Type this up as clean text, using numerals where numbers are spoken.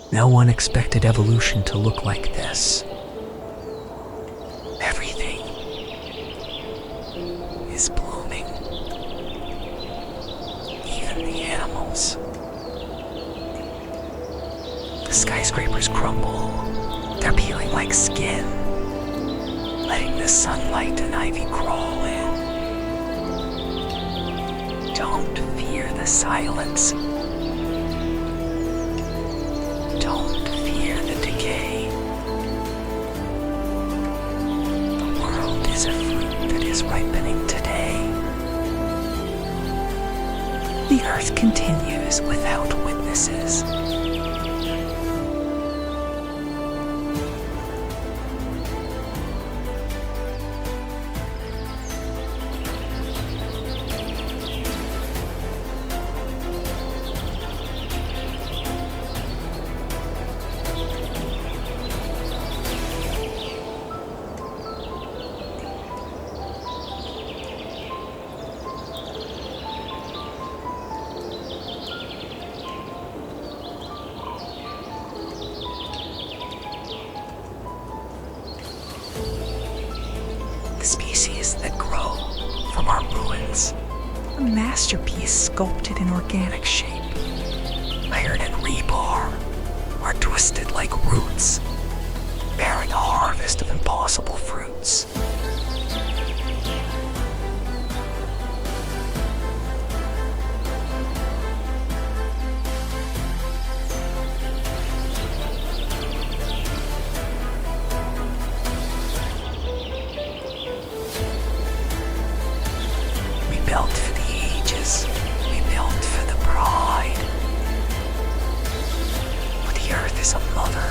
No one expected evolution to look like this. Everything is blooming. Even the animals. The skyscrapers crumble. They're peeling like skin, letting the sunlight and ivy crawl in. Don't fear the silence. Don't fear the decay. The world is a fruit that is ripening today. The earth continues without witnesses. Species that grow from our ruins. A masterpiece sculpted in organic shape. Iron and rebar are twisted like roots, bearing a harvest of impossible fruits. We built for the ages. We built for the pride. For the earth is a mother